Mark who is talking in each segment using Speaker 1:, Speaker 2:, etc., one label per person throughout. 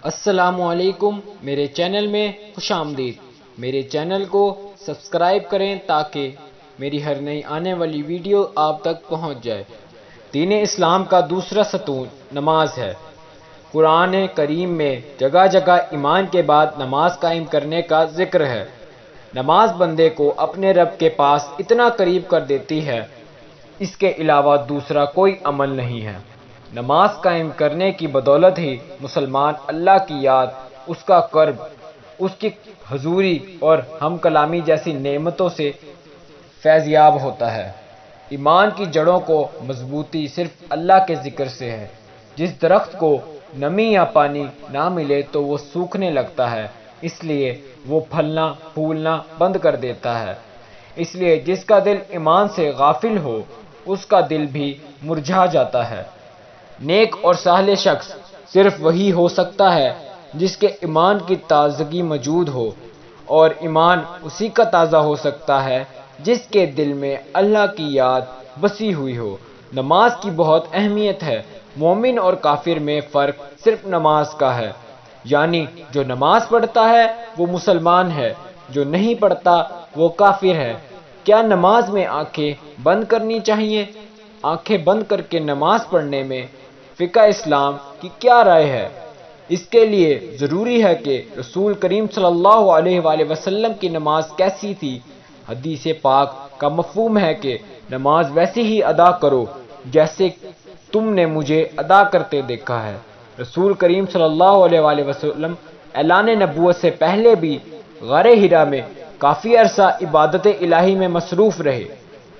Speaker 1: السلام علیکم، میرے چینل میں خوش آمدید۔ میرے چینل کو سبسکرائب کریں تاکہ میری ہر نئی آنے والی ویڈیو آپ تک پہنچ جائے۔ دین اسلام کا دوسرا ستون نماز ہے۔ قرآن کریم میں جگہ جگہ ایمان کے بعد نماز قائم کرنے کا ذکر ہے۔ نماز بندے کو اپنے رب کے پاس اتنا قریب کر دیتی ہے، اس کے علاوہ دوسرا کوئی عمل نہیں ہے۔ نماز قائم کرنے کی بدولت ہی مسلمان اللہ کی یاد، اس کا قرب، اس کی حضوری اور ہم کلامی جیسی نعمتوں سے فیض یاب ہوتا ہے۔ ایمان کی جڑوں کو مضبوطی صرف اللہ کے ذکر سے ہے۔ جس درخت کو نمی یا پانی نہ ملے تو وہ سوکھنے لگتا ہے، اس لیے وہ پھلنا پھولنا بند کر دیتا ہے۔ اس لیے جس کا دل ایمان سے غافل ہو، اس کا دل بھی مرجھا جاتا ہے۔ نیک اور صالح شخص صرف وہی ہو سکتا ہے جس کے ایمان کی تازگی موجود ہو، اور ایمان اسی کا تازہ ہو سکتا ہے جس کے دل میں اللہ کی یاد بسی ہوئی ہو۔ نماز کی بہت اہمیت ہے۔ مومن اور کافر میں فرق صرف نماز کا ہے، یعنی جو نماز پڑھتا ہے وہ مسلمان ہے، جو نہیں پڑھتا وہ کافر ہے۔ کیا نماز میں آنکھیں بند کرنی چاہیے؟ آنکھیں بند کر کے نماز پڑھنے میں فقہ اسلام کی کیا رائے ہے؟ اس کے لیے ضروری ہے کہ رسول کریم صلی اللہ علیہ وآلہ وسلم کی نماز کیسی تھی؟ حدیث پاک کا مفہوم ہے کہ نماز ویسی ہی ادا کرو جیسے تم نے مجھے ادا کرتے دیکھا ہے۔ رسول کریم صلی اللہ علیہ وآلہ وسلم اعلان نبوت سے پہلے بھی غار حرا میں کافی عرصہ عبادت الہی میں مصروف رہے۔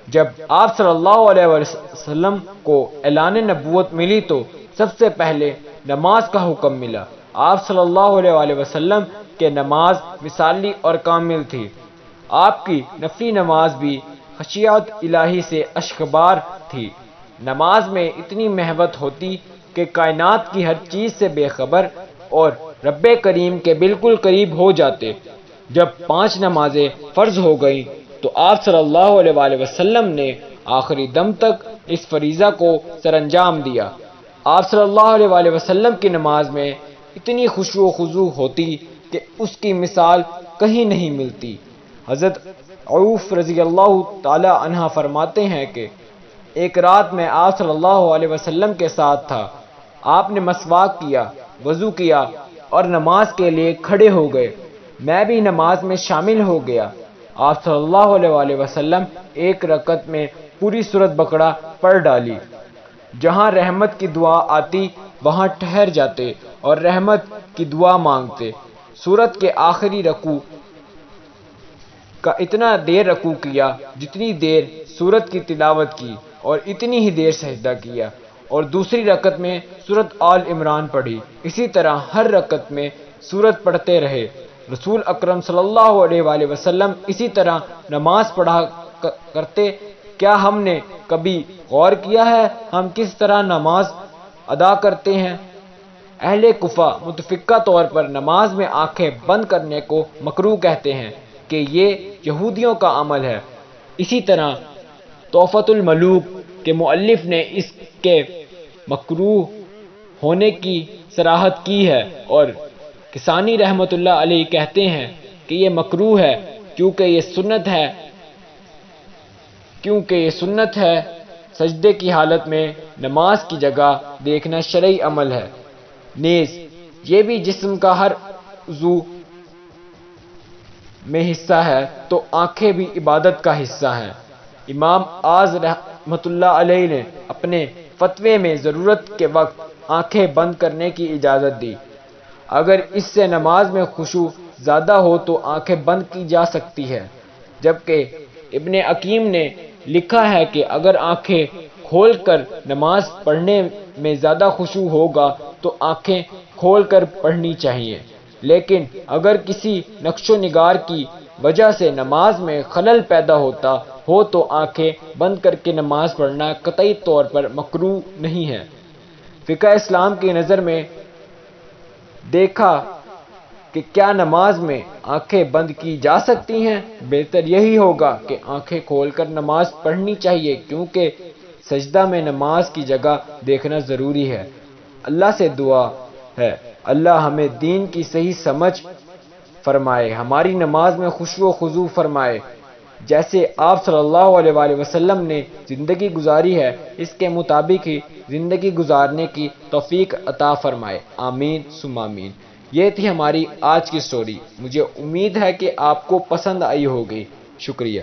Speaker 1: جب آپ صلی اللہ علیہ وسلم کو اعلان نبوت ملی تو سب سے پہلے نماز کا حکم ملا۔ آپ صلی اللہ علیہ وآلہ وسلم کے نماز مثالی اور کامل تھی۔ آپ کی نفلی نماز بھی خشیت الہی سے اشکبار تھی۔ نماز میں اتنی محبت ہوتی کہ کائنات کی ہر چیز سے بے خبر اور رب کریم کے بالکل قریب ہو جاتے۔ جب 5 نمازیں فرض ہو گئیں تو آپ صلی اللہ علیہ وآلہ وسلم نے آخری دم تک اس فریضہ کو سر انجام دیا۔ آپ صلی اللہ علیہ وآلہ وسلم کی نماز میں اتنی خشوع و خضوع ہوتی کہ اس کی مثال کہیں نہیں ملتی۔ حضرت عوف رضی اللہ تعالی عنہ فرماتے ہیں کہ ایک رات میں آپ صلی اللہ علیہ وسلم کے ساتھ تھا۔ آپ نے مسواک کیا، وضو کیا اور نماز کے لیے کھڑے ہو گئے۔ میں بھی نماز میں شامل ہو گیا۔ آپ صلی اللہ علیہ وآلہ وسلم ایک رکعت میں پوری سورۃ بقرہ پڑھ ڈالی۔ جہاں رحمت کی دعا آتی وہاں ٹھہر جاتے اور رحمت کی دعا مانگتے۔ سورت کے آخری رکوع کا اتنا دیر رکوع کیا جتنی دیر سورت کی تلاوت کی، اور اتنی ہی دیر سجدہ کیا، اور دوسری رکعت میں سورت آل عمران پڑھی۔ اسی طرح ہر رکعت میں سورت پڑھتے رہے۔ رسول اکرم صلی اللہ علیہ وآلہ وسلم اسی طرح نماز پڑھا کرتے۔ کیا ہم نے کبھی غور کیا ہے ہم کس طرح نماز ادا کرتے ہیں؟ اہل کوفہ متفقہ طور پر نماز میں آنکھیں بند کرنے کو مکروہ کہتے ہیں کہ یہ یہودیوں کا عمل ہے۔ اسی طرح تحفۃ الملوک کے مؤلف نے اس کے مکروہ ہونے کی صراحت کی ہے، اور کسانی رحمۃ اللہ علیہ کہتے ہیں کہ یہ مکروہ ہے کیونکہ یہ سنت ہے۔ سجدے کی حالت میں نماز کی جگہ دیکھنا شرعی عمل ہے۔ نیز یہ بھی جسم کا ہر عضو میں حصہ ہے تو آنکھیں بھی عبادت کا حصہ ہیں۔ امام اعظم رحمۃ اللہ علیہ نے اپنے فتوے میں ضرورت کے وقت آنکھیں بند کرنے کی اجازت دی۔ اگر اس سے نماز میں خشوع زیادہ ہو تو آنکھیں بند کی جا سکتی ہے، جبکہ ابن حکیم نے لکھا ہے کہ اگر آنکھیں کھول کر نماز پڑھنے میں زیادہ خشوع ہوگا تو آنکھیں کھول کر پڑھنی چاہیے، لیکن اگر کسی نقش و نگار کی وجہ سے نماز میں خلل پیدا ہوتا ہو تو آنکھیں بند کر کے نماز پڑھنا قطعی طور پر مکروہ نہیں ہے۔ فقہ اسلام کی نظر میں دیکھا کہ کیا نماز میں آنکھیں بند کی جا سکتی ہیں؟ بہتر یہی ہوگا کہ آنکھیں کھول کر نماز پڑھنی چاہیے، کیونکہ سجدہ میں نماز کی جگہ دیکھنا ضروری ہے۔ اللہ سے دعا ہے اللہ ہمیں دین کی صحیح سمجھ فرمائے، ہماری نماز میں خشوع و خضوع فرمائے، جیسے آپ صلی اللہ علیہ وآلہ وسلم نے زندگی گزاری ہے اس کے مطابق ہی زندگی گزارنے کی توفیق عطا فرمائے، آمین ثم آمین۔ یہ تھی ہماری آج کی سٹوری، مجھے امید ہے کہ آپ کو پسند آئی ہوگی، شکریہ۔